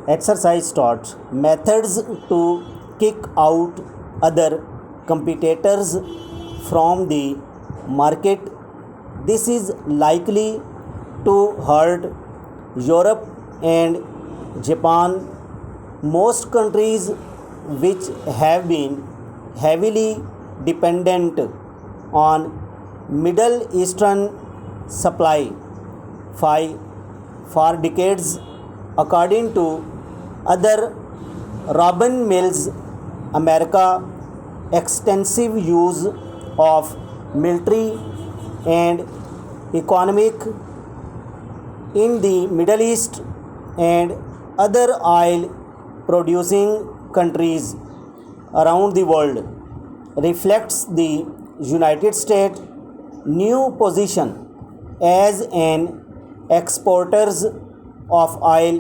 Exercise starts. Methods to kick out other competitors from the market. This is likely to hurt Europe and Japan. Most countries which have been heavily dependent on Middle Eastern supply for decades. According to other Robin Mills, America extensive use of military and economic in the Middle East and other oil producing countries around the world reflects the United States new position as an exporters of oil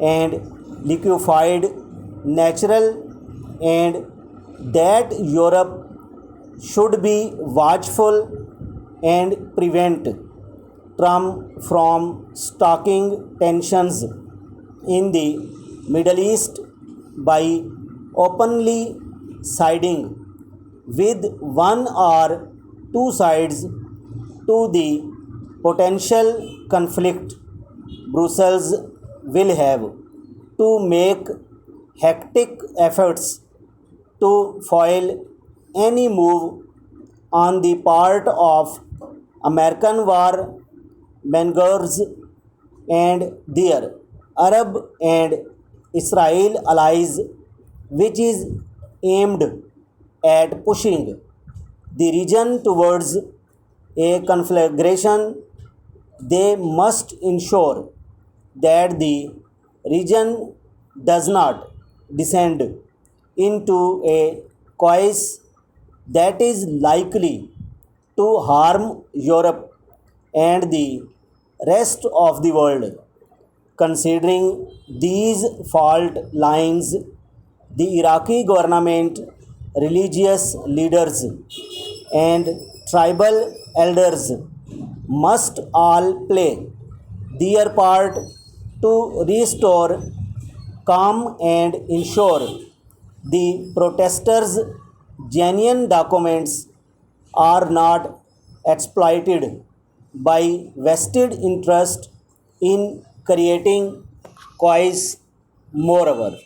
and liquefied natural, and that Europe should be watchful and prevent Trump from stoking tensions in the Middle East by openly siding with one or two sides to the potential conflict. Brussels will have to make hectic efforts to foil any move on the part of American war mongers and their Arab and Israel allies, which is aimed at pushing the region towards a conflagration. They must ensure that the region does not descend into a chaos that is likely to harm Europe and the rest of the world. Considering these fault lines, the Iraqi government, religious leaders, and tribal elders must all play their part to restore calm and ensure the protesters' genuine documents are not exploited by vested interest in creating chaos. Moreover,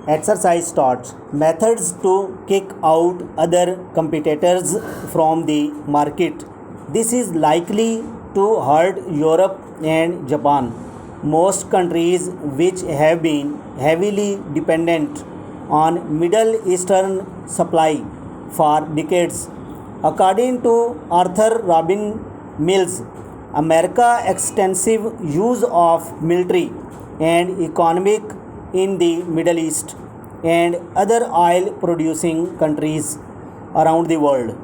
exercise starts. Methods to kick out other competitors from the market. This is likely to hurt Europe and Japan. Most countries which have been heavily dependent on Middle Eastern supply for decades. According to Arthur Robin Mills, America extensive use of military and economic in the Middle East and other oil producing countries around the world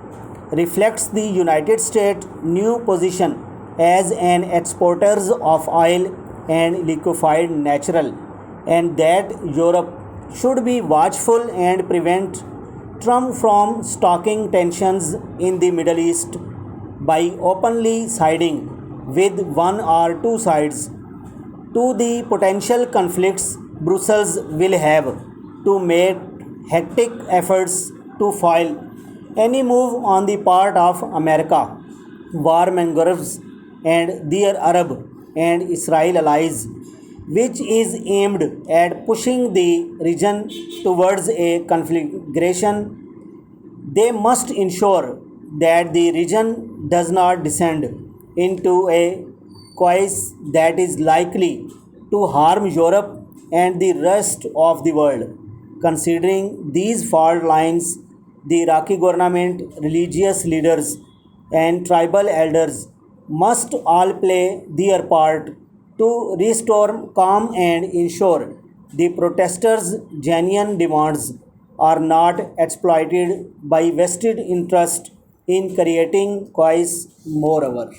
reflects the United States new position as an exporters of oil and liquefied natural, and that Europe should be watchful and prevent Trump from stoking tensions in the Middle East by openly siding with one or two sides to the potential conflicts. Brussels will have to make hectic efforts to foil any move on the part of America, warmongers, and their Arab and Israel allies, which is aimed at pushing the region towards a conflagration. They must ensure that the region does not descend into a chaos that is likely to harm Europe and the rest of the world. Considering these fault lines, the Iraqi government, religious leaders, and tribal elders must all play their part to restore calm and ensure the protesters' genuine demands are not exploited by vested interest in creating chaos. Moreover,